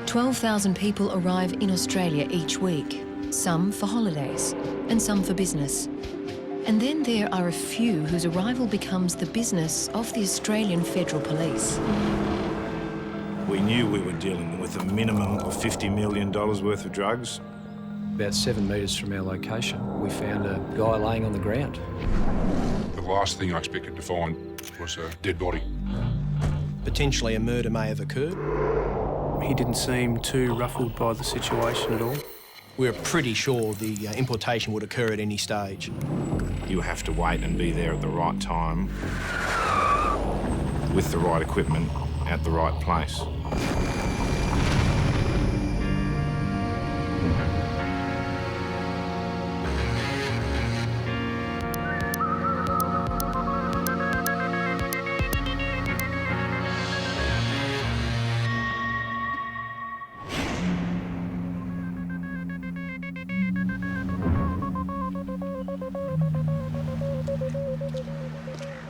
12,000 people arrive in Australia each week, some for holidays and some for business. And then there are a few whose arrival becomes the business of the Australian Federal Police. We knew we were dealing with a minimum of $50 million worth of drugs. About 7 metres from our location, we found a guy laying on the ground. The last thing I expected to find was a dead body. Potentially a murder may have occurred. He didn't seem too ruffled by the situation at all. We were pretty sure the importation would occur at any stage. You have to wait and be there at the right time, with the right equipment, at the right place.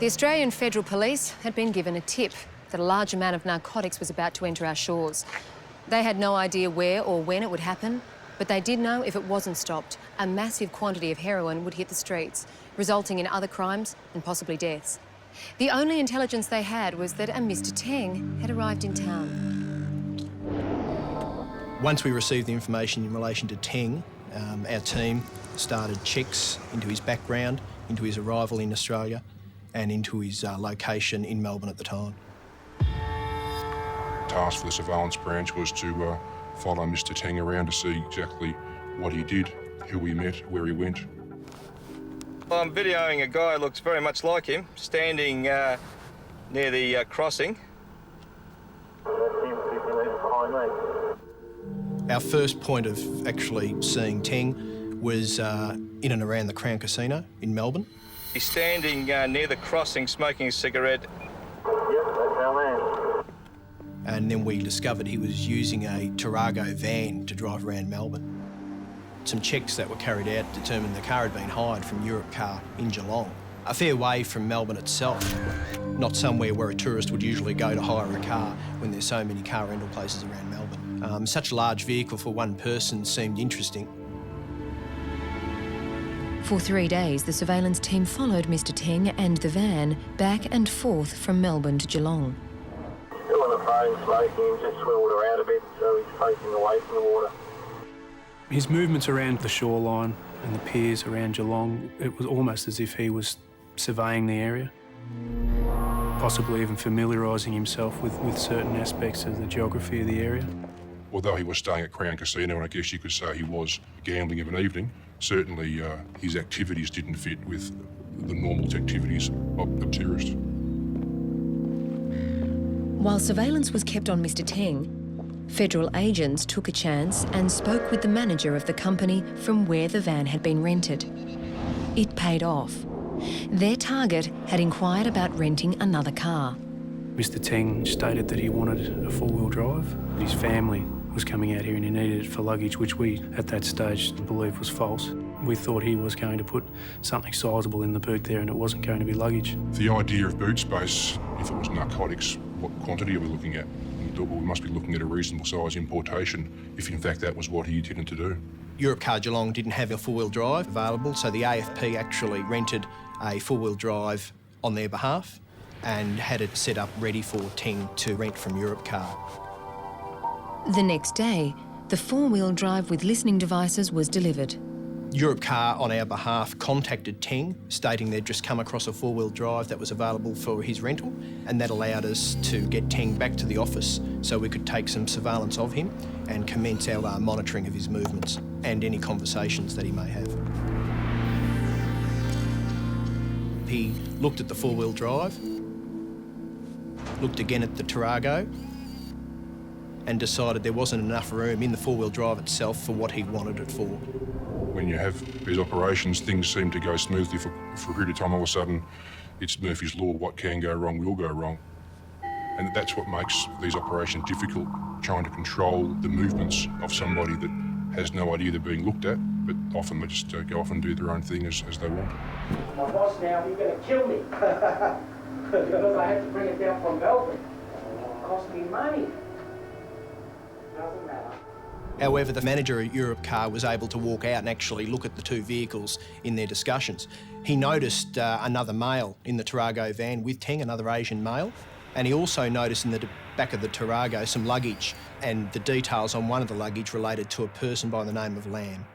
The Australian Federal Police had been given a tip that a large amount of narcotics was about to enter our shores. They had no idea where or when it would happen, but they did know if it wasn't stopped, a massive quantity of heroin would hit the streets, resulting in other crimes and possibly deaths. The only intelligence they had was that a Mr. Teng had arrived in town. Once we received the information in relation to Teng, our team started checks into his background, into his arrival in Australia, and into his location in Melbourne at the time. The task for the surveillance branch was to follow Mr. Teng around to see exactly what he did, who he met, where he went. Well, I'm videoing a guy who looks very much like him, standing near the crossing. Our first point of actually seeing Teng was in and around the Crown Casino in Melbourne. He's standing near the crossing smoking a cigarette. Yep, that's our man. And then we discovered he was using a Tarago van to drive around Melbourne. Some checks that were carried out determined the car had been hired from Europe Car in Geelong, a fair way from Melbourne itself, not somewhere where a tourist would usually go to hire a car when there's so many car rental places around Melbourne. Such a large vehicle for one person seemed interesting. For 3 days, the surveillance team followed Mr. Teng and the van back and forth from Melbourne to Geelong. Still on the phone smoking, just swiveled around a bit, so he's facing away from the water. His movements around the shoreline and the piers around Geelong, it was almost as if he was surveying the area, possibly even familiarising himself with certain aspects of the geography of the area. Although he was staying at Crown Casino, and I guess you could say he was gambling of an evening, certainly his activities didn't fit with the normal activities of tourists. While surveillance was kept on Mr. Teng, federal agents took a chance and spoke with the manager of the company from where the van had been rented. It paid off. Their target had inquired about renting another car. Mr. Teng stated that he wanted a four-wheel drive. His family was coming out here and he needed it for luggage, which we, at that stage, believed was false. We thought he was going to put something sizable in the boot there and it wasn't going to be luggage. The idea of boot space, if it was narcotics, what quantity are we looking at? We thought, well, we must be looking at a reasonable size importation, if in fact that was what he intended to do. Europe Car Geelong didn't have a four-wheel drive available, so the AFP actually rented a four-wheel drive on their behalf and had it set up ready for Teng to rent from Europe Car. The next day, the four-wheel drive with listening devices was delivered. Europe Car, on our behalf, contacted Teng, stating they'd just come across a four-wheel drive that was available for his rental, and that allowed us to get Teng back to the office so we could take some surveillance of him and commence our monitoring of his movements and any conversations that he may have. He looked at the four-wheel drive, looked again at the Tarago, and decided there wasn't enough room in the four-wheel drive itself for what he wanted it for. When you have these operations, things seem to go smoothly for a period of time. All of a sudden, it's Murphy's Law, what can go wrong will go wrong. And that's what makes these operations difficult, trying to control the movements of somebody that has no idea they're being looked at, but often they just go off and do their own thing as they want. My boss now, he's going to kill me because I had to bring it down from Melbourne. It cost me money. However, the manager at Europcar was able to walk out and actually look at the two vehicles in their discussions. He noticed another male in the Tarago van with Teng, another Asian male, and he also noticed in the back of the Tarago some luggage, and the details on one of the luggage related to a person by the name of Lamb.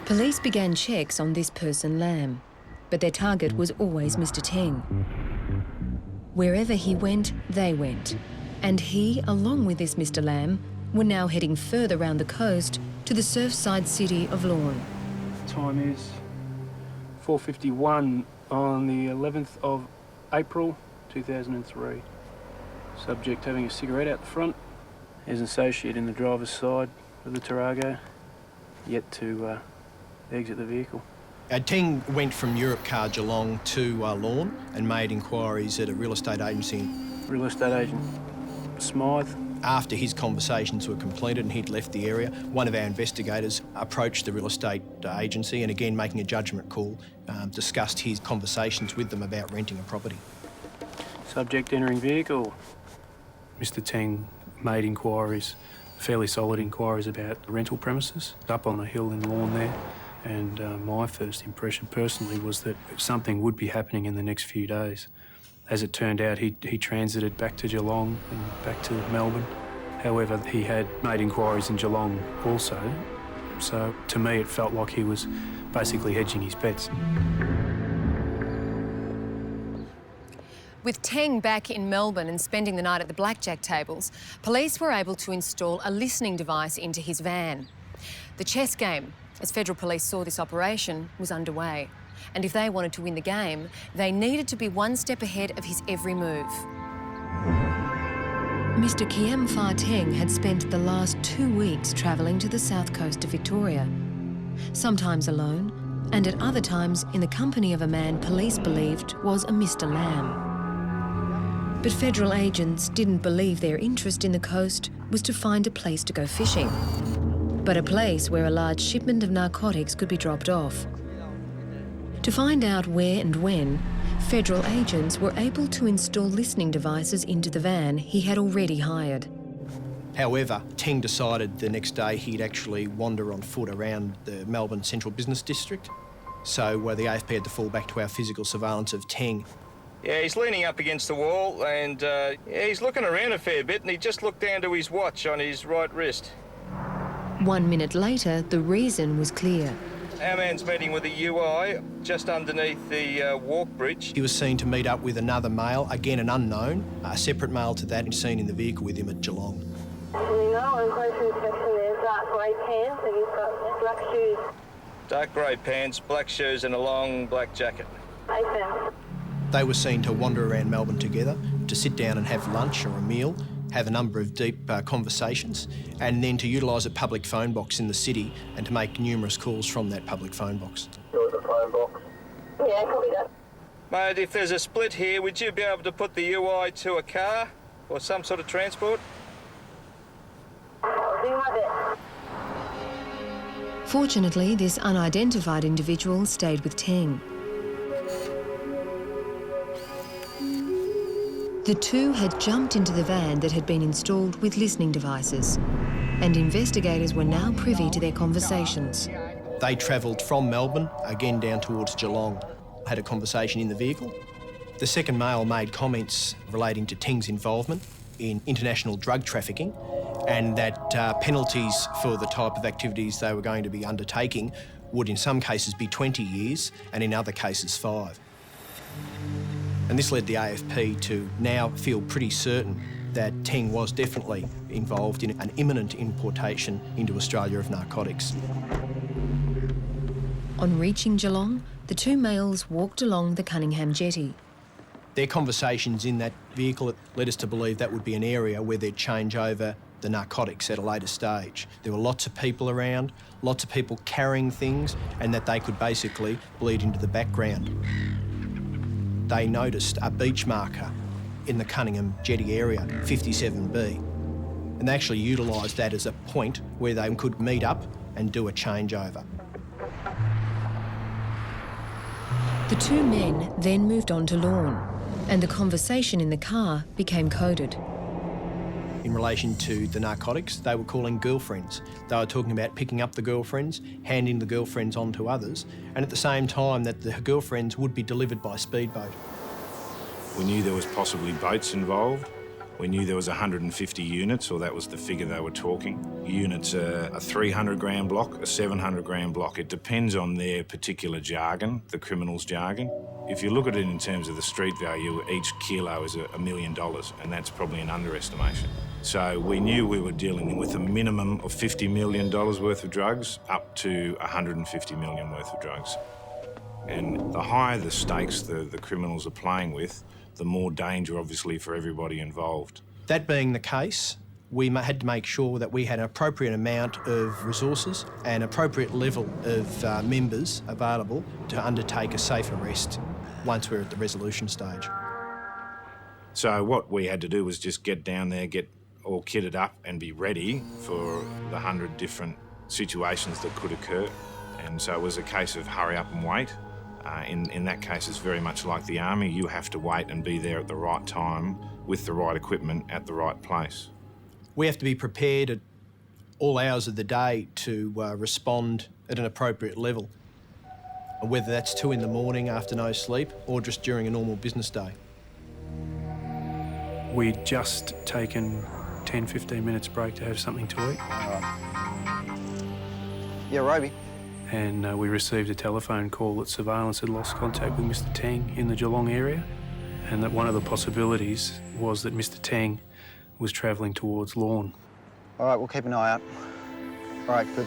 Police began checks on this person, Lamb, but their target was always Mr. Teng. Wherever he went, they went, and he, along with this Mr. Lamb, were now heading further round the coast to the surfside city of Lorne. Time is 4:51 on the 11th of April 2003. Subject having a cigarette out the front. There's an associate in the driver's side of the Tarago, yet to exit the vehicle. Teng went from Europcar Geelong to Lorne and made inquiries at a real estate agency. Real estate agent Smythe. After his conversations were completed and he'd left the area, one of our investigators approached the real estate agency and, again making a judgment call, discussed his conversations with them about renting a property. Subject entering vehicle. Mr. Teng made inquiries, fairly solid inquiries about the rental premises up on the hill in Lorne there. And my first impression personally was that something would be happening in the next few days. As it turned out, he transited back to Geelong and back to Melbourne. However, he had made inquiries in Geelong also. So to me, it felt like he was basically hedging his bets. With Teng back in Melbourne and spending the night at the blackjack tables, police were able to install a listening device into his van. The chess game, as federal police saw this operation, was underway. And if they wanted to win the game, they needed to be one step ahead of his every move. Mr. Kiem Fah Teng had spent the last 2 weeks travelling to the south coast of Victoria, sometimes alone, and at other times in the company of a man police believed was a Mr. Lamb. But federal agents didn't believe their interest in the coast was to find a place to go fishing, but a place where a large shipment of narcotics could be dropped off. To find out where and when, federal agents were able to install listening devices into the van he had already hired. However, Teng decided the next day he'd actually wander on foot around the Melbourne Central Business District. So the AFP had to fall back to our physical surveillance of Teng. Yeah, he's leaning up against the wall and he's looking around a fair bit, and he just looked down to his watch on his right wrist. 1 minute later, the reason was clear. Our man's meeting with a UI just underneath the walk bridge. He was seen to meet up with another male, again an unknown, a separate male to that, seen in the vehicle with him at Geelong. We know on close inspection there's dark grey pants and he's got black shoes. Dark grey pants, black shoes and a long black jacket. AFM. They were seen to wander around Melbourne together, to sit down and have lunch or a meal, have a number of deep conversations, and then to utilise a public phone box in the city and to make numerous calls from that public phone box. There was a phone box. Yeah, copy that. Mate, if there's a split here, would you be able to put the UI to a car or some sort of transport? I'll do my best. Fortunately, this unidentified individual stayed with Teng. The two had jumped into the van that had been installed with listening devices, and investigators were now privy to their conversations. They travelled from Melbourne, again down towards Geelong, had a conversation in the vehicle. The second male made comments relating to Teng's involvement in international drug trafficking, and that penalties for the type of activities they were going to be undertaking would in some cases be 20 years and in other cases 5. And this led the AFP to now feel pretty certain that Teng was definitely involved in an imminent importation into Australia of narcotics. On reaching Geelong, the two males walked along the Cunningham jetty. Their conversations in that vehicle led us to believe that would be an area where they'd change over the narcotics at a later stage. There were lots of people around, lots of people carrying things, and that they could basically bleed into the background. They noticed a beach marker in the Cunningham jetty area, 57B, and they actually utilised that as a point where they could meet up and do a changeover. The two men then moved on to Lorne, and the conversation in the car became coded. in relation to the narcotics. They were calling girlfriends. They were talking about picking up the girlfriends, handing the girlfriends on to others, and at the same time that the girlfriends would be delivered by speedboat. We knew there was possibly boats involved. We knew there was 150 units, or that was the figure they were talking. Units are a 300-gram block, a 700-gram block. It depends on their particular jargon, the criminals' jargon. If you look at it in terms of the street value, each kilo is $1 million, and that's probably an underestimation. So we knew we were dealing with a minimum of $50 million worth of drugs up to $150 million worth of drugs. And the higher the stakes the criminals are playing with, the more danger, obviously, for everybody involved. That being the case, we had to make sure that we had an appropriate amount of resources and appropriate level of members available to undertake a safe arrest once we're at the resolution stage. So what we had to do was just get down there, get all kitted up and be ready for the 100 different situations that could occur. And so it was a case of hurry up and wait. In that case, it's very much like the army. You have to wait and be there at the right time with the right equipment at the right place. We have to be prepared at all hours of the day to respond at an appropriate level, whether that's 2 in the morning after no sleep or just during a normal business day. We'd just taken 10, 15 minutes break to have something to eat. Yeah, Roby. And we received a telephone call that surveillance had lost contact with Mr Tang in the Geelong area, and that one of the possibilities was that Mr Tang was travelling towards Lorne. All right, we'll keep an eye out. All right, good.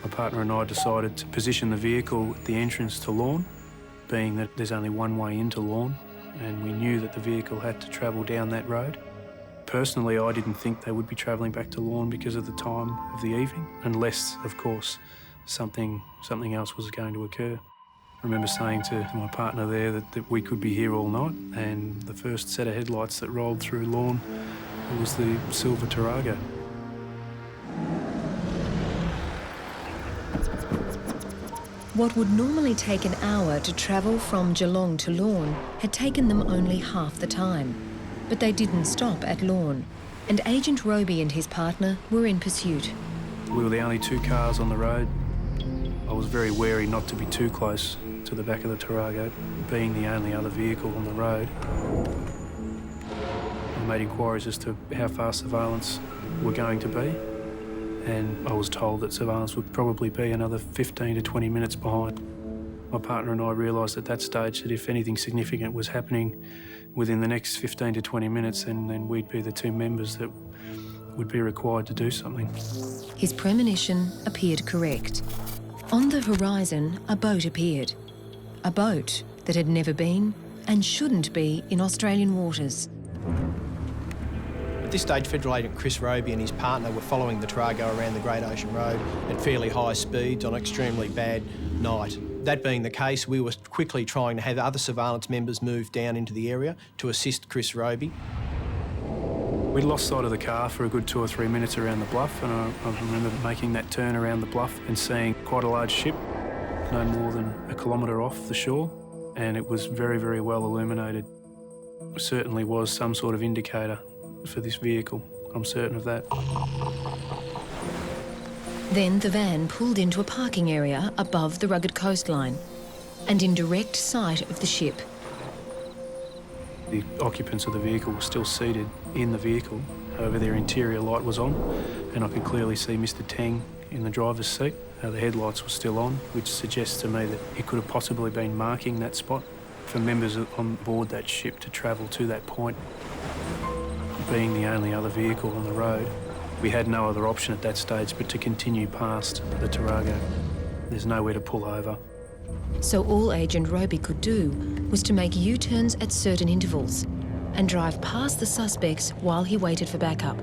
My partner and I decided to position the vehicle at the entrance to Lorne, being that there's only one way into Lorne, and we knew that the vehicle had to travel down that road. Personally, I didn't think they would be travelling back to Lorne because of the time of the evening, unless, of course, something else was going to occur. I remember saying to my partner there that we could be here all night, and the first set of headlights that rolled through Lorne was the silver Tarago. What would normally take an hour to travel from Geelong to Lorne had taken them only half the time. But they didn't stop at Lorne, and Agent Roby and his partner were in pursuit. We were the only 2 cars on the road. I was very wary not to be too close to the back of the Tarago, being the only other vehicle on the road. I made inquiries as to how far surveillance were going to be, and I was told that surveillance would probably be another 15 to 20 minutes behind. My partner and I realised at that stage that if anything significant was happening within the next 15 to 20 minutes, then we'd be the 2 members that would be required to do something. His premonition appeared correct. On the horizon, a boat appeared. A boat that had never been and shouldn't be in Australian waters. At this stage, Federal Agent Chris Roby and his partner were following the Tarago around the Great Ocean Road at fairly high speeds on an extremely bad night. That being the case, we were quickly trying to have other surveillance members move down into the area to assist Chris Roby. We lost sight of the car for a good 2 or 3 minutes around the bluff, and I remember making that turn around the bluff and seeing quite a large ship, no more than a kilometre off the shore, and it was very, very well illuminated. It certainly was some sort of indicator for this vehicle, I'm certain of that. Then the van pulled into a parking area above the rugged coastline and in direct sight of the ship. The occupants of the vehicle were still seated in the vehicle, however their interior light was on, and I could clearly see Mr Tang in the driver's seat. The headlights were still on, which suggests to me that he could have possibly been marking that spot for members on board that ship to travel to that point. Being the only other vehicle on the road, we had no other option at that stage but to continue past the Tarago. There's nowhere to pull over. So all Agent Roby could do was to make U-turns at certain intervals and drive past the suspects while he waited for backup.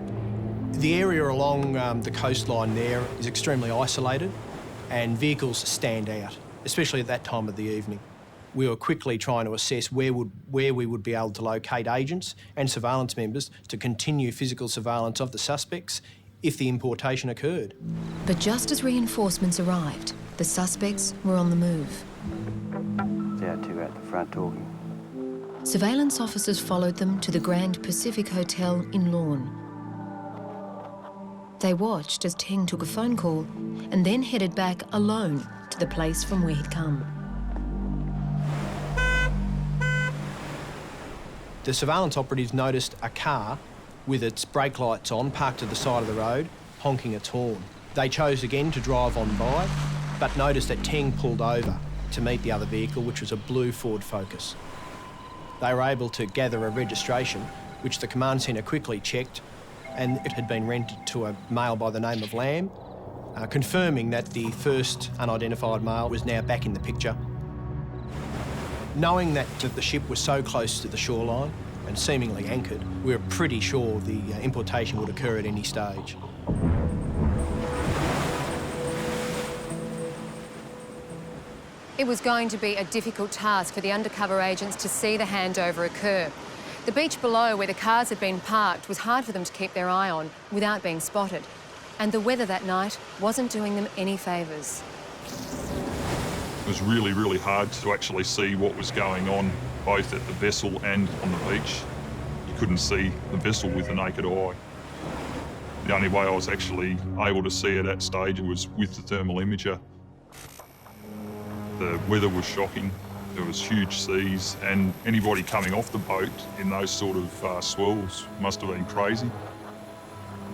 The area along the coastline there is extremely isolated and vehicles stand out, especially at that time of the evening. We were quickly trying to assess where we would be able to locate agents and surveillance members to continue physical surveillance of the suspects if the importation occurred. But just as reinforcements arrived, the suspects were on the move. Yeah, 2 out the front talking. Surveillance officers followed them to the Grand Pacific Hotel in Lorne. They watched as Teng took a phone call and then headed back alone to the place from where he'd come. The surveillance operatives noticed a car with its brake lights on, parked to the side of the road, honking its horn. They chose again to drive on by, but noticed that Teng pulled over to meet the other vehicle, which was a blue Ford Focus. They were able to gather a registration, which the command centre quickly checked, and it had been rented to a male by the name of Lamb, confirming that the first unidentified male was now back in the picture. Knowing that the ship was so close to the shoreline and seemingly anchored, we were pretty sure the importation would occur at any stage. It was going to be a difficult task for the undercover agents to see the handover occur. The beach below where the cars had been parked was hard for them to keep their eye on without being spotted. And the weather that night wasn't doing them any favours. It was really, really hard to actually see what was going on, both at the vessel and on the beach. You couldn't see the vessel with the naked eye. The only way I was actually able to see at that stage was with the thermal imager. The weather was shocking. There was huge seas, and anybody coming off the boat in those sort of swells must have been crazy,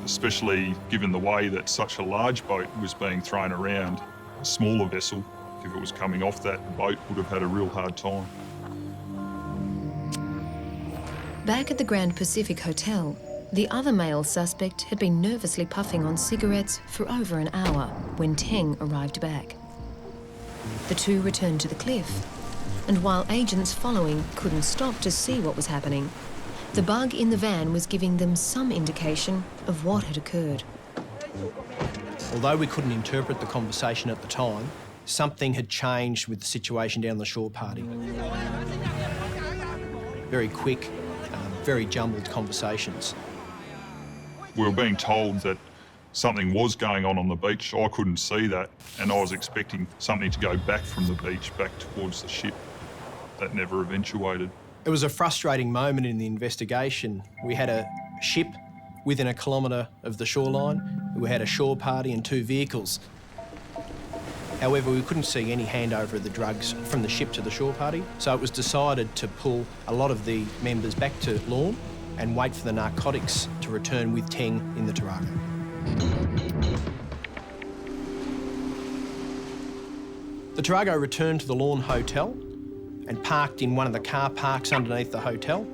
especially given the way that such a large boat was being thrown around. A smaller vessel, if it was coming off that, the boat would have had a real hard time. Back at the Grand Pacific Hotel, the other male suspect had been nervously puffing on cigarettes for over an hour when Teng arrived back. The two returned to the cliff, and while agents following couldn't stop to see what was happening, the bug in the van was giving them some indication of what had occurred. Although we couldn't interpret the conversation at the time, something had changed with the situation down the shore party. Very quick, very jumbled conversations. We were being told that something was going on the beach. I couldn't see that, and I was expecting something to go back from the beach, back towards the ship. That never eventuated. It was a frustrating moment in the investigation. We had a ship within a kilometre of the shoreline. We had a shore party and two vehicles. However, we couldn't see any handover of the drugs from the ship to the shore party, so it was decided to pull a lot of the members back to Lorne and wait for the narcotics to return with Teng in the Tarago. The Tarago returned to the Lorne Hotel and parked in one of the car parks underneath the hotel,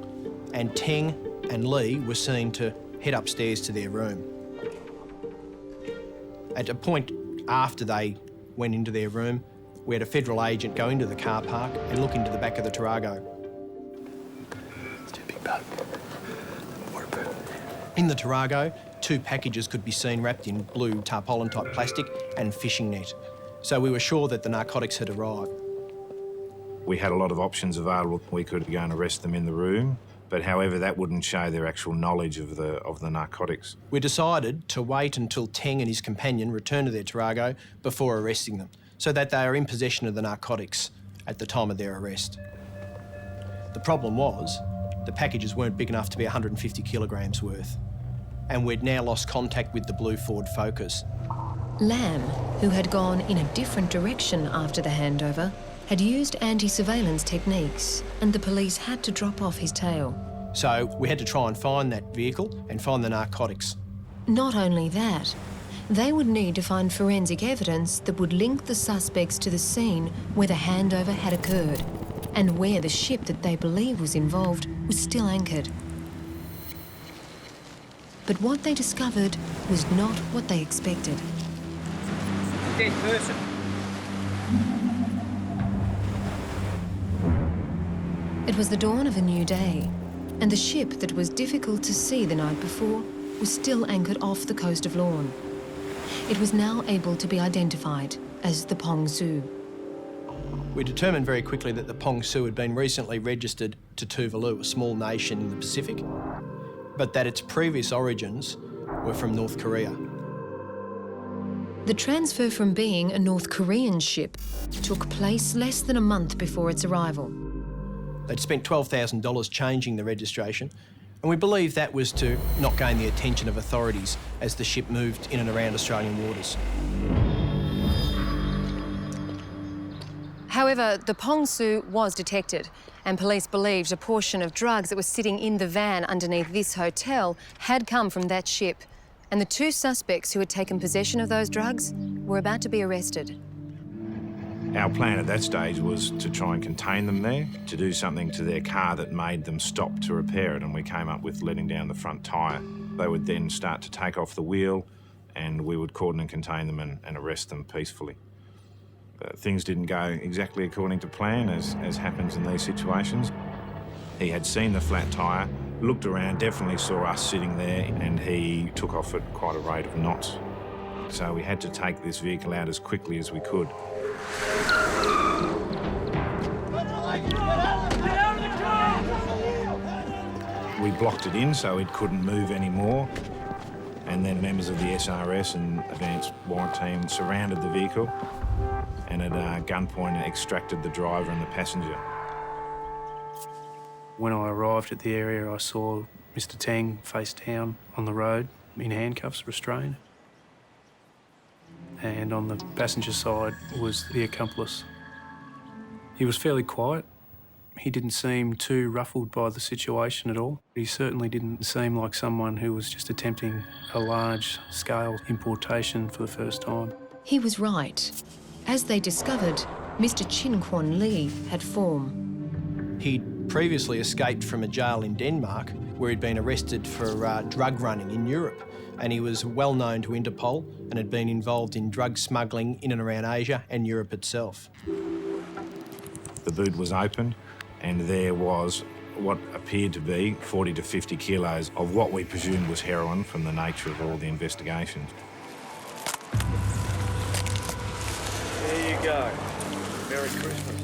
and Teng and Lee were seen to head upstairs to their room. At a point after they went into their room, we had a federal agent go into the car park and look into the back of the Tarago. In the Tarago, two packages could be seen wrapped in blue tarpaulin-type plastic and fishing net, so we were sure that the narcotics had arrived. We had a lot of options available. We could go and arrest them in the room, but however, that wouldn't show their actual knowledge of the narcotics. We decided to wait until Teng and his companion returned to their Tarago before arresting them, so that they are in possession of the narcotics at the time of their arrest. The problem was, the packages weren't big enough to be 150 kilograms worth, and we'd now lost contact with the blue Ford Focus. Lamb, who had gone in a different direction after the handover, had used anti-surveillance techniques, and the police had to drop off his tail. So we had to try and find that vehicle and find the narcotics. Not only that, they would need to find forensic evidence that would link the suspects to the scene where the handover had occurred and where the ship that they believed was involved was still anchored. But what they discovered was not what they expected. Dead person. It was the dawn of a new day, and the ship that was difficult to see the night before was still anchored off the coast of Lorne. It was now able to be identified as the Pong Su. We determined very quickly that the Pong Su had been recently registered to Tuvalu, a small nation in the Pacific, but that its previous origins were from North Korea. The transfer from being a North Korean ship took place less than a month before its arrival. They'd spent $12,000 changing the registration, And we believe that was to not gain the attention of authorities as the ship moved in and around Australian waters. However, the Pongsu was detected, and police believed a portion of drugs that was sitting in the van underneath this hotel had come from that ship, and the two suspects who had taken possession of those drugs were about to be arrested. Our plan at that stage was to try and contain them there, to do something to their car that made them stop to repair it, and we came up with letting down the front tyre. They would then start to take off the wheel, and we would cordon and contain them and arrest them peacefully. Things didn't go exactly according to plan, as happens in these situations. He had seen the flat tyre, looked around, definitely saw us sitting there, and he took off at quite a rate of knots. So we had to take this vehicle out as quickly as we could. We blocked it in so it couldn't move anymore, and then members of the SRS and advanced warrant team surrounded the vehicle and at gunpoint extracted the driver and the passenger. When I arrived at the area, I saw Mr. Tang face down on the road in handcuffs, restrained. And on the passenger side was the accomplice. He was fairly quiet. He didn't seem too ruffled by the situation at all. He certainly didn't seem like someone who was just attempting a large-scale importation for the first time. He was right. As they discovered, Mr. Chin Kwon Lee had form. He'd previously escaped from a jail in Denmark where he'd been arrested for drug running in Europe, and he was well known to Interpol and had been involved in drug smuggling in and around Asia and Europe itself. The boot was opened and there was what appeared to be 40 to 50 kilos of what we presumed was heroin from the nature of all the investigations. There you go. Merry Christmas.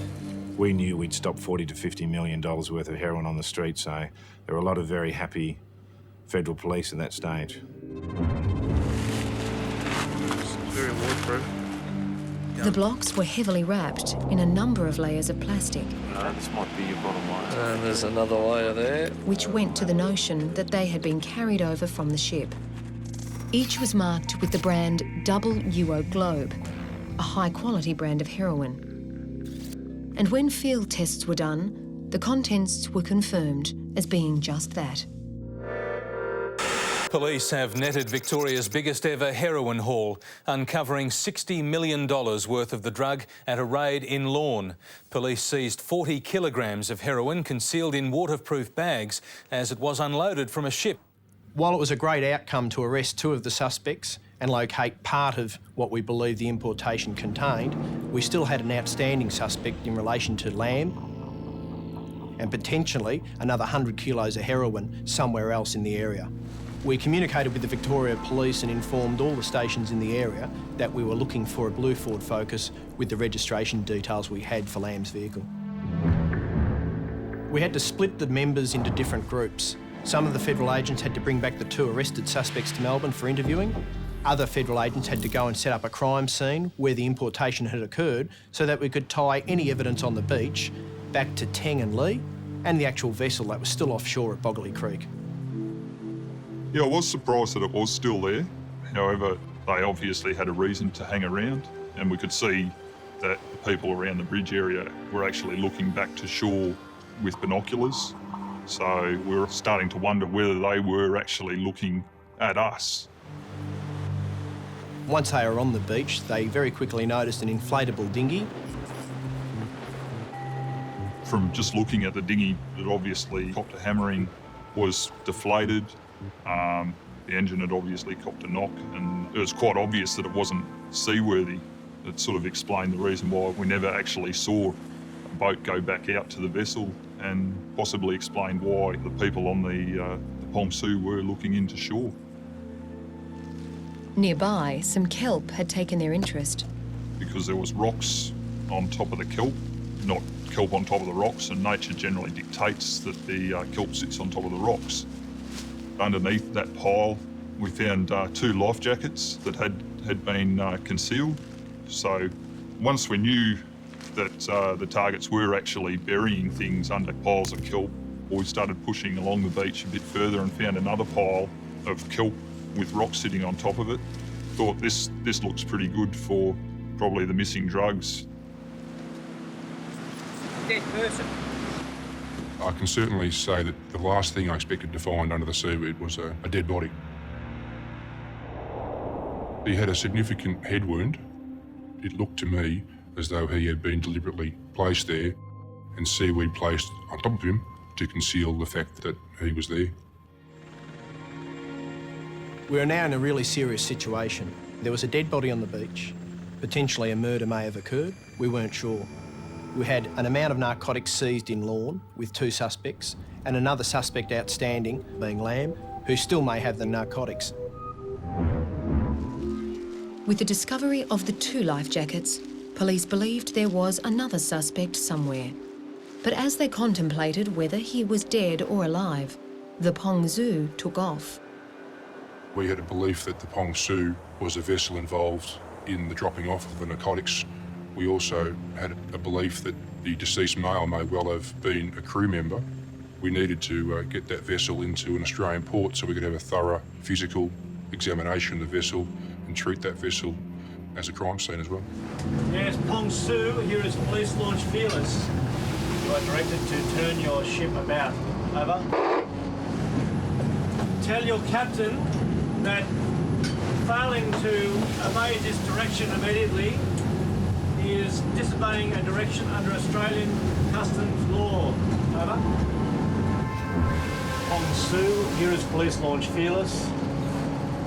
We knew we'd stopped $40 to $50 million worth of heroin on the street, so there were a lot of very happy federal police at that stage. Very waterproof. The blocks were heavily wrapped in a number of layers of plastic. This might be your bottom line. And there's another layer there. Which went to the notion that they had been carried over from the ship. Each was marked with the brand Double UO Globe, a high-quality brand of heroin. And when field tests were done, the contents were confirmed as being just that. Police have netted Victoria's biggest ever heroin haul, uncovering $60 million worth of the drug at a raid in Lorne. Police seized 40 kilograms of heroin concealed in waterproof bags as it was unloaded from a ship. While it was a great outcome to arrest two of the suspects and locate part of what we believe the importation contained, we still had an outstanding suspect in relation to lamb and potentially another 100 kilos of heroin somewhere else in the area. We communicated with the Victoria Police and informed all the stations in the area that we were looking for a blue Ford Focus with the registration details we had for Lamb's vehicle. We had to split the members into different groups. Some of the federal agents had to bring back the two arrested suspects to Melbourne for interviewing. Other federal agents had to go and set up a crime scene where the importation had occurred so that we could tie any evidence on the beach back to Tang and Lee and the actual vessel that was still offshore at Boggley Creek. Yeah, I was surprised that it was still there. However, they obviously had a reason to hang around, and we could see that the people around the bridge area were actually looking back to shore with binoculars. So we were starting to wonder whether they were actually looking at us. Once they were on the beach, they very quickly noticed an inflatable dinghy. From just looking at the dinghy, it obviously copped a hammering, was deflated. The engine had obviously copped a knock, and it was quite obvious that it wasn't seaworthy. It sort of explained the reason why we never actually saw a boat go back out to the vessel, and possibly explained why the people on the Pongsu were looking into shore. Nearby, some kelp had taken their interest. Because there was rocks on top of the kelp, not kelp on top of the rocks, and nature generally dictates that the kelp sits on top of the rocks. Underneath that pile, we found 2 life jackets that had been concealed. So once we knew that the targets were actually burying things under piles of kelp, We started pushing along the beach a bit further and found another pile of kelp with rocks sitting on top of it. Thought this looks pretty good for probably the missing drugs. Dead person. I can certainly say that the last thing I expected to find under the seaweed was a dead body. He had a significant head wound. It looked to me as though he had been deliberately placed there and seaweed placed on top of him to conceal the fact that he was there. We are now in a really serious situation. There was a dead body on the beach. Potentially a murder may have occurred. We weren't sure. We had an amount of narcotics seized in Lorne with 2 suspects and another suspect outstanding, being Lamb, who still may have the narcotics. With the discovery of the 2 life jackets, police believed there was another suspect somewhere. But as they contemplated whether he was dead or alive, the Pong Zoo took off. We had a belief that the Pong Zoo was a vessel involved in the dropping off of the narcotics. We also had a belief that the deceased male may well have been a crew member. We needed to get that vessel into an Australian port so we could have a thorough physical examination of the vessel and treat that vessel as a crime scene as well. Yes, Pong Su, here is Police Launch Fearless. You are directed to turn your ship about. Over. Tell your captain that failing to obey this direction immediately, he is disobeying a direction under Australian customs law. Over. Pong Su, here is Police Launch Fearless.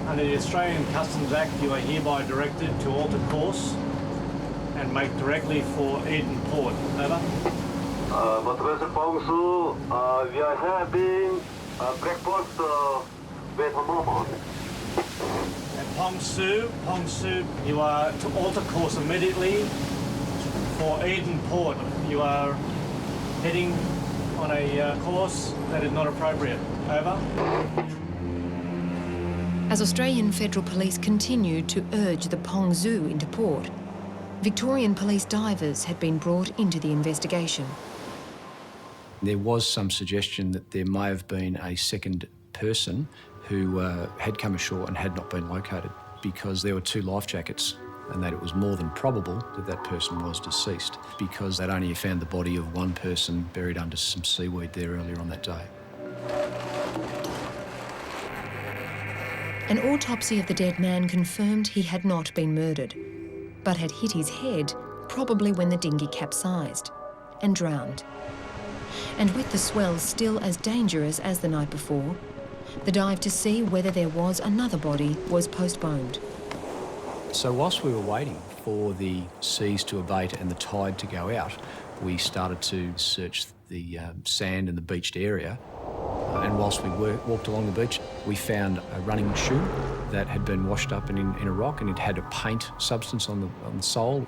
Under the Australian Customs Act, you are hereby directed to alter course and make directly for Eden Port. Over. Motorist Pong Su, we are having breakfast with a moment. And Pong Su, you are to alter course immediately for Eden Port. You are heading on a course that is not appropriate. Over. As Australian Federal Police continued to urge the Pong Zoo into port, Victorian police divers had been brought into the investigation. There was some suggestion that there may have been a second person who had come ashore and had not been located because there were 2 life jackets and that it was more than probable that that person was deceased because they'd only found the body of one person buried under some seaweed there earlier on that day. An autopsy of the dead man confirmed he had not been murdered, but had hit his head, probably when the dinghy capsized, and drowned. And with the swells still as dangerous as the night before, the dive to see whether there was another body was postponed. So whilst we were waiting for the seas to abate and the tide to go out, we started to search the sand and the beached area. And whilst we walked along the beach, we found a running shoe that had been washed up in a rock and it had a paint substance on the sole.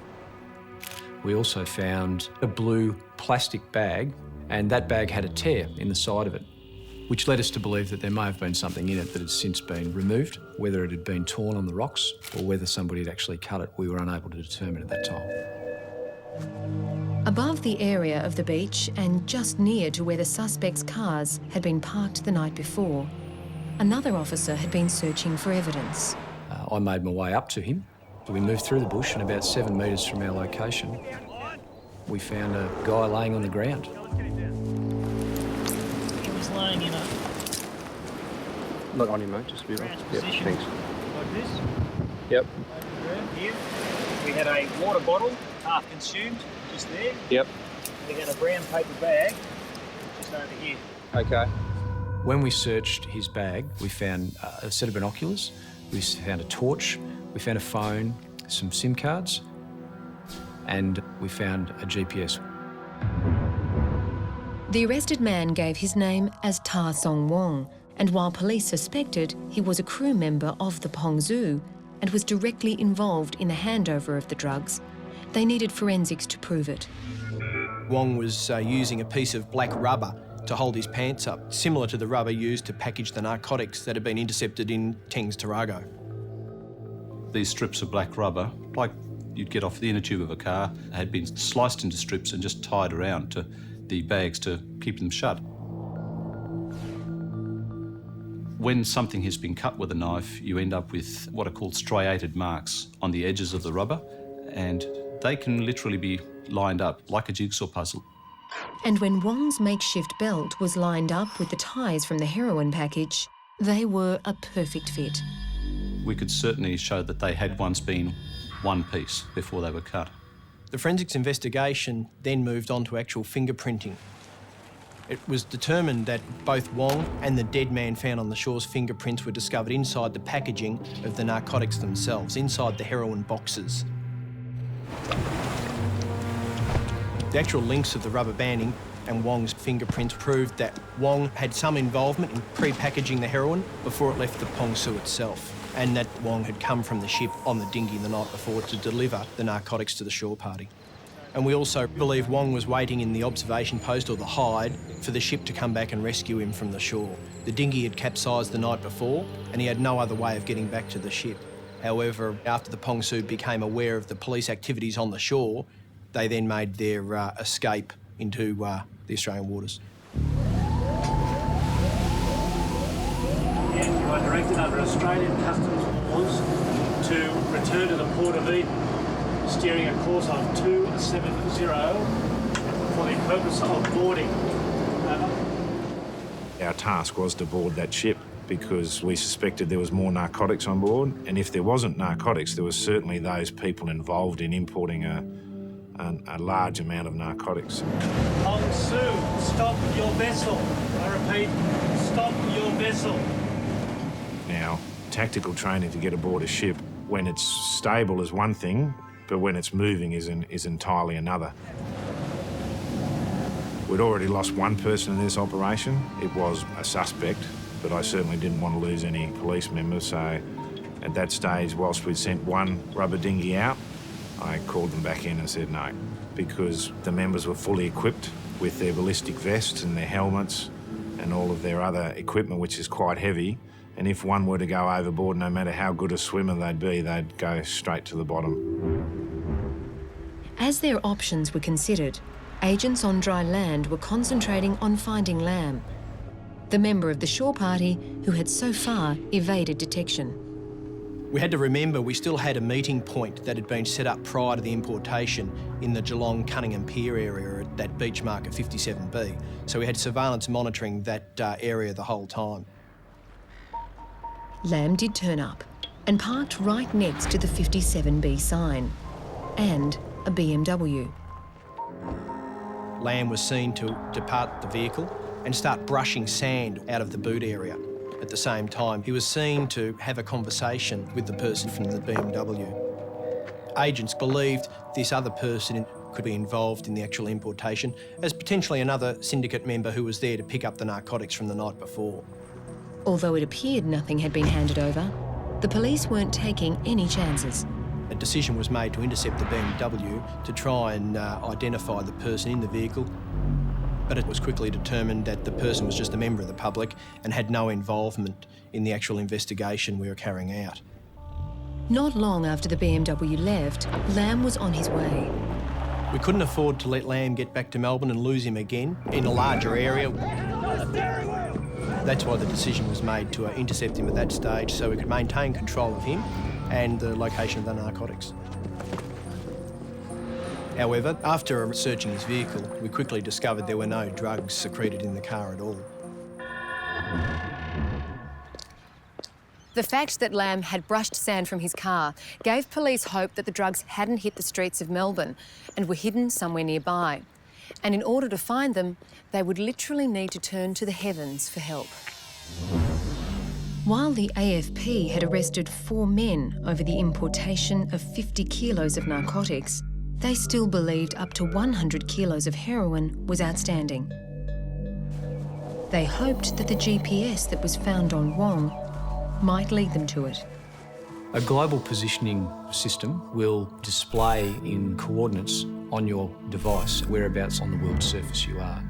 We also found a blue plastic bag, and that bag had a tear in the side of it, which led us to believe that there may have been something in it that had since been removed. Whether it had been torn on the rocks or whether somebody had actually cut it, we were unable to determine at that time. Above the area of the beach and just near to where the suspects' cars had been parked the night before, another officer had been searching for evidence. I made my way up to him. We moved through the bush and about 7 metres from our location, we found a guy laying on the ground. He was laying in a... Look on him, mate, just a bit. Yep, Position thanks. like this. Yep. Here. We had a water bottle, half consumed, just there. Yep. We had a brown paper bag, just over here. Okay. When we searched his bag, we found a set of binoculars, we found a torch, we found a phone, some SIM cards, and we found a GPS. The arrested man gave his name as Ta Song Wong, and while police suspected he was a crew member of the Pong Zoo and was directly involved in the handover of the drugs, they needed forensics to prove it. Wong was using a piece of black rubber to hold his pants up, similar to the rubber used to package the narcotics that had been intercepted in Teng's Tarago. These strips of black rubber, like you'd get off the inner tube of a car, had been sliced into strips and just tied around to the bags to keep them shut. When something has been cut with a knife, you end up with what are called striated marks on the edges of the rubber, and they can literally be lined up like a jigsaw puzzle. And when Wong's makeshift belt was lined up with the ties from the heroin package, they were a perfect fit. We could certainly show that they had once been one piece before they were cut. The forensics investigation then moved on to actual fingerprinting. It was determined that both Wong and the dead man found on the shore's fingerprints were discovered inside the packaging of the narcotics themselves, inside the heroin boxes. The actual links of the rubber banding and Wong's fingerprints proved that Wong had some involvement in pre-packaging the heroin before it left the Pongsu itself, and that Wong had come from the ship on the dinghy the night before to deliver the narcotics to the shore party. And we also believe Wong was waiting in the observation post or the hide for the ship to come back and rescue him from the shore. The dinghy had capsized the night before and he had no other way of getting back to the ship. However, after the Pongsu became aware of the police activities on the shore, they then made their escape into the Australian waters. And you are directed under Australian customs laws to return to the Port of Eden, steering a course of 270 for the purpose of boarding. Our task was to board that ship because we suspected there was more narcotics on board, and if there wasn't narcotics, there was certainly those people involved in importing a large amount of narcotics. Pongsu, stop your vessel. I repeat, stop your vessel. Now, tactical training to get aboard a ship, when it's stable is one thing, but when it's moving is entirely another. We'd already lost one person in this operation. It was a suspect, but I certainly didn't want to lose any police members, so at that stage, whilst we'd sent one rubber dinghy out, I called them back in and said no, because the members were fully equipped with their ballistic vests and their helmets and all of their other equipment, which is quite heavy. And if one were to go overboard, no matter how good a swimmer they'd be, they'd go straight to the bottom. As their options were considered, agents on dry land were concentrating on finding Lamb, the member of the shore party who had so far evaded detection. We had to remember we still had a meeting point that had been set up prior to the importation in the Geelong-Cunningham Pier area at that beach marker 57B. So we had surveillance monitoring that area the whole time. Lamb did turn up and parked right next to the 57B sign and a BMW. Lamb was seen to depart the vehicle and start brushing sand out of the boot area. At the same time, he was seen to have a conversation with the person from the BMW. Agents believed this other person could be involved in the actual importation as potentially another syndicate member who was there to pick up the narcotics from the night before. Although it appeared nothing had been handed over, the police weren't taking any chances. A decision was made to intercept the BMW to try and identify the person in the vehicle, but it was quickly determined that the person was just a member of the public and had no involvement in the actual investigation we were carrying out. Not long after the BMW left, Lamb was on his way. We couldn't afford to let Lamb get back to Melbourne and lose him again in a larger area. That's why the decision was made to intercept him at that stage so we could maintain control of him and the location of the narcotics. However, after searching his vehicle, we quickly discovered there were no drugs secreted in the car at all. The fact that Lamb had brushed sand from his car gave police hope that the drugs hadn't hit the streets of Melbourne and were hidden somewhere nearby. And in order to find them, they would literally need to turn to the heavens for help. While the AFP had arrested 4 men over the importation of 50 kilos of narcotics, they still believed up to 100 kilos of heroin was outstanding. They hoped that the GPS that was found on Wong might lead them to it. A global positioning system will display in coordinates on your device whereabouts on the world's surface you are.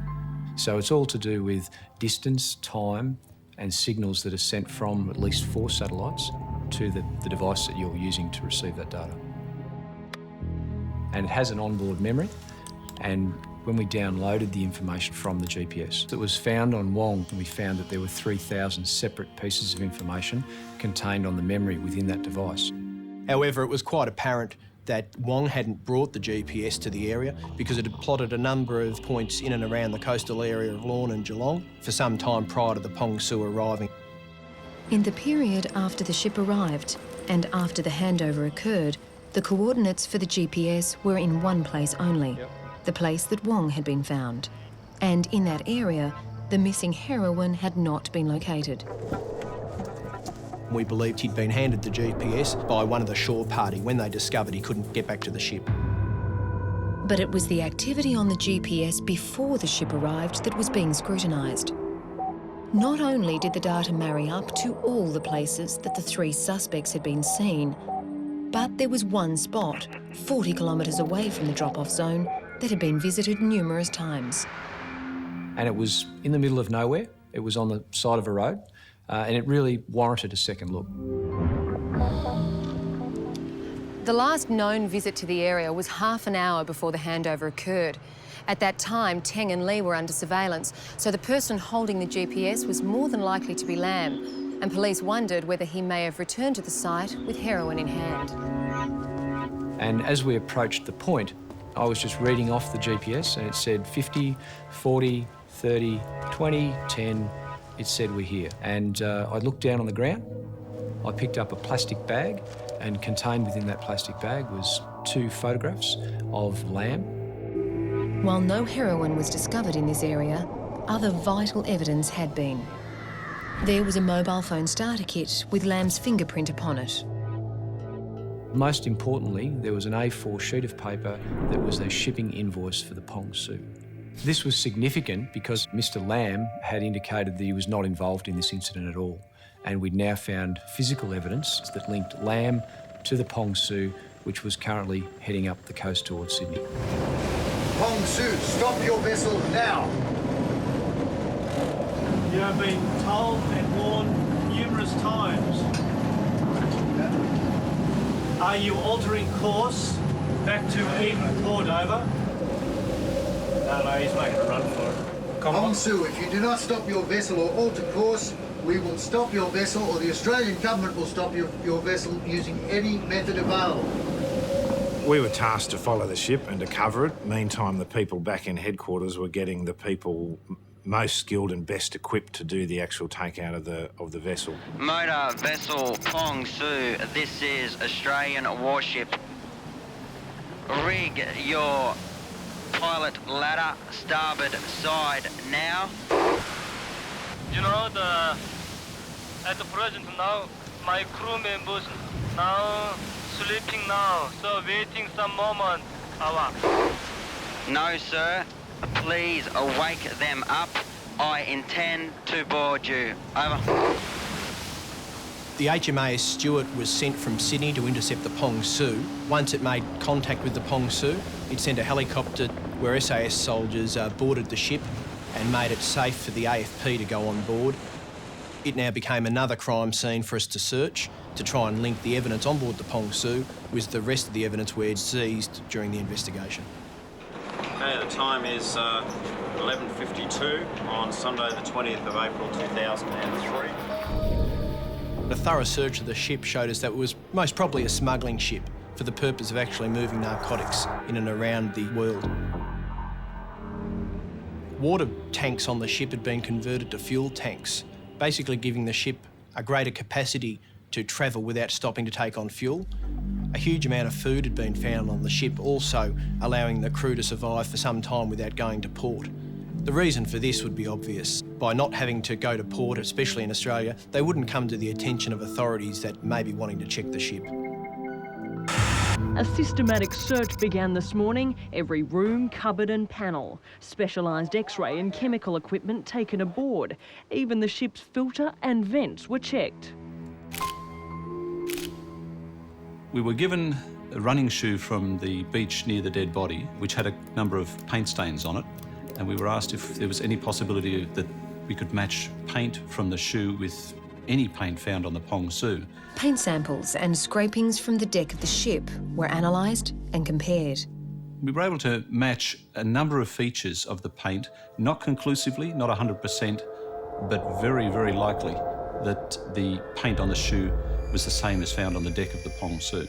So it's all to do with distance, time, and signals that are sent from at least 4 satellites to the device that you're using to receive that data. And it has an onboard memory, and When we downloaded the information from the GPS that was found on Wong, we found that there were 3,000 separate pieces of information contained on the memory within that device. However, it was quite apparent that Wong hadn't brought the GPS to the area because it had plotted a number of points in and around the coastal area of Lorne and Geelong for some time prior to the Pong Su arriving. In the period after the ship arrived and after the handover occurred, the coordinates for the GPS were in one place only, the place that Wong had been found. And in that area, the missing heroin had not been located. We believed he'd been handed the GPS by one of the shore party when they discovered he couldn't get back to the ship. But it was the activity on the GPS before the ship arrived that was being scrutinised. Not only did the data marry up to all the places that the three suspects had been seen, but there was one spot, 40 kilometres away from the drop-off zone, that had been visited numerous times. And it was in the middle of nowhere. It was on the side of a road, and it really warranted a second look. The last known visit to the area was half an hour before the handover occurred. At that time, Teng and Lee were under surveillance, so the person holding the GPS was more than likely to be Lam, and police wondered whether he may have returned to the site with heroin in hand. And as we approached the point, I was just reading off the GPS and it said 50, 40, 30, 20, 10. It said we're here. And I looked down on the ground. I picked up a plastic bag, and contained within that plastic bag was 2 photographs of Lam. While no heroin was discovered in this area, other vital evidence had been. There was a mobile phone starter kit with Lam's fingerprint upon it. Most importantly, there was an A4 sheet of paper that was a shipping invoice for the Pong Su. This was significant because Mr. Lam had indicated that he was not involved in this incident at all, and we'd now found physical evidence that linked Lam to the Pong Su, which was currently heading up the coast towards Sydney. Pong Su, stop your vessel now! You have been told and warned numerous times. Are you altering course back to even port, over? No, he's making a run for it. Pong Su, if you do not stop your vessel or alter course, we will stop your vessel, or the Australian government will stop your vessel using any method available. We were tasked to follow the ship and to cover it. Meantime, the people back in headquarters were getting the people most skilled and best equipped to do the actual takeout of the vessel. Motor vessel Pong Su, this is Australian warship. Rig your pilot ladder starboard side now. You know, at the present now, my crew members now sleeping now, so waiting some moment. No, sir. Please wake them up. I intend to board you. Over. The HMAS Stewart was sent from Sydney to intercept the Pong Su. Once it made contact with the Pong Su, it sent a helicopter where SAS soldiers boarded the ship and made it safe for the AFP to go on board. It now became another crime scene for us to search, to try and link the evidence on board the Pong Su with the rest of the evidence we'd seized during the investigation. Okay, the time is 11:52 on Sunday the 20th of April 2003. A thorough search of the ship showed us that it was most probably a smuggling ship for the purpose of actually moving narcotics in and around the world. Water tanks on the ship had been converted to fuel tanks, basically giving the ship a greater capacity to travel without stopping to take on fuel. A huge amount of food had been found on the ship, also allowing the crew to survive for some time without going to port. The reason for this would be obvious. By not having to go to port, especially in Australia, they wouldn't come to the attention of authorities that may be wanting to check the ship. A systematic search began this morning. Every room, cupboard and panel. Specialised X-ray and chemical equipment taken aboard. Even the ship's filter and vents were checked. We were given a running shoe from the beach near the dead body, which had a number of paint stains on it, and we were asked if there was any possibility that we could match paint from the shoe with any paint found on the Pong Su. Paint samples and scrapings from the deck of the ship were analysed and compared. We were able to match a number of features of the paint, not conclusively, not 100%, but very, very likely that the paint on the shoe was the same as found on the deck of the Pong Su.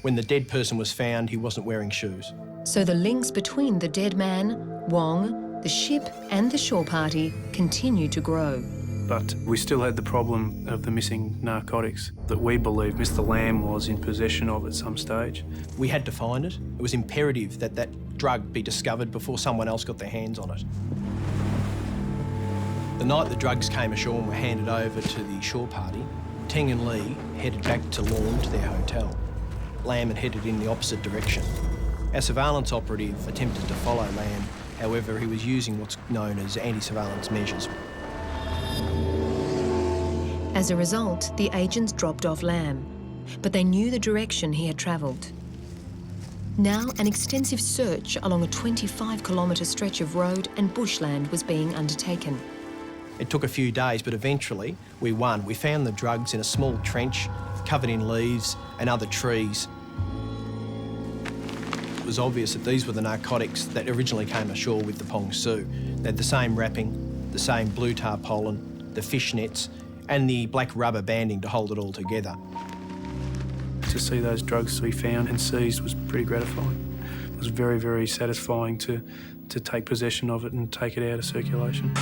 When the dead person was found, he wasn't wearing shoes. So the links between the dead man, Wong, the ship and the shore party continued to grow. But we still had the problem of the missing narcotics that we believe Mr. Lamb was in possession of at some stage. We had to find it. It was imperative that that drug be discovered before someone else got their hands on it. The night the drugs came ashore and were handed over to the shore party, Teng and Lee headed back to Lawn to their hotel. Lamb had headed in the opposite direction. Our surveillance operative attempted to follow Lamb, however he was using what's known as anti-surveillance measures. As a result, the agents dropped off Lamb, but they knew the direction he had travelled. Now, an extensive search along a 25-kilometre stretch of road and bushland was being undertaken. It took a few days, but eventually we won. We found the drugs in a small trench covered in leaves and other trees. It was obvious that these were the narcotics that originally came ashore with the Pong Su. They had the same wrapping, the same blue tarpaulin, the fish nets, and the black rubber banding to hold it all together. To see those drugs we found and seized was pretty gratifying. It was very, very satisfying to take possession of it and take it out of circulation.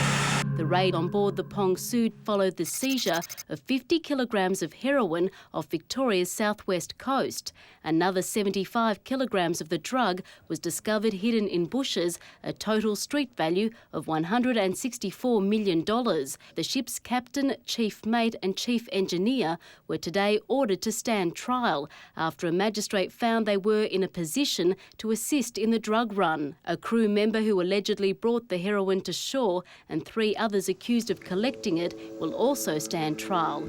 The raid on board the Pong Su followed the seizure of 50 kilograms of heroin off Victoria's southwest coast. Another 75 kilograms of the drug was discovered hidden in bushes, a total street value of $164 million. The ship's captain, chief mate and chief engineer were today ordered to stand trial after a magistrate found they were in a position to assist in the drug run. A crew member who allegedly brought the heroin to shore and 3 others accused of collecting it will also stand trial.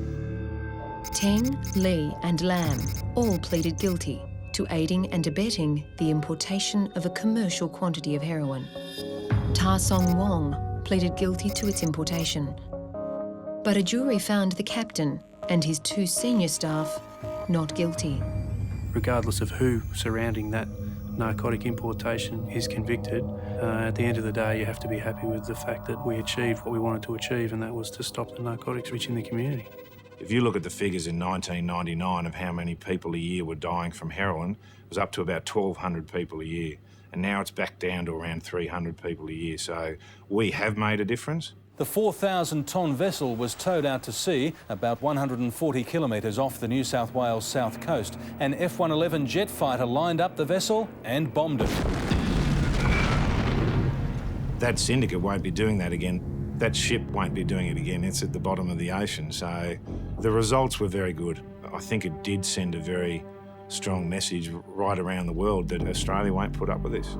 Teng, Lee and Lamb all pleaded guilty to aiding and abetting the importation of a commercial quantity of heroin. Ta Song Wong pleaded guilty to its importation. But a jury found the captain and his 2 senior staff not guilty. Regardless of who surrounding that narcotic importation is convicted, at the end of the day you have to be happy with the fact that we achieved what we wanted to achieve, and that was to stop the narcotics reaching the community. If you look at the figures in 1999 of how many people a year were dying from heroin, it was up to about 1,200 people a year, and now it's back down to around 300 people a year. So we have made a difference. The 4,000-tonne vessel was towed out to sea about 140 kilometres off the New South Wales south coast. An F-111 jet fighter lined up the vessel and bombed it. That syndicate won't be doing that again. That ship won't be doing it again. It's at the bottom of the ocean. So the results were very good. I think it did send a very strong message right around the world that Australia won't put up with this.